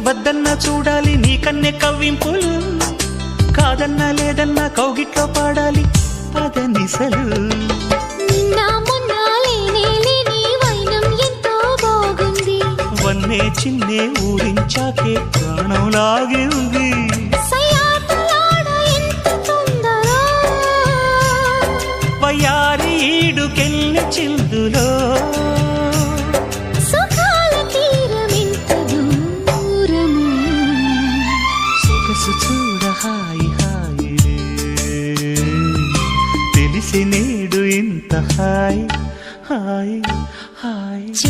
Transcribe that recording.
వద్దన్నా చూడాలి నీ కన్నె కవ్వింపులు, కాదన్నా లేదన్నా కౌగిట్లో పాడాలి పదనిసలు. నిన్న మొన్న లేనే లేని వైనం ఎంతో బాగుంది, వన్నే చిన్నే ఊరించాకే ప్రాణం లాగింది. సయ్యాటలాడ ఎంత తొందర, వయ్యారి ఈడుకెళ్ళి చిందులో సుఖాల తీరమెంత దూరము. సొగసు చూడ హాయి హాయి తెలిసి నేడు ఇంత హాయి హాయి.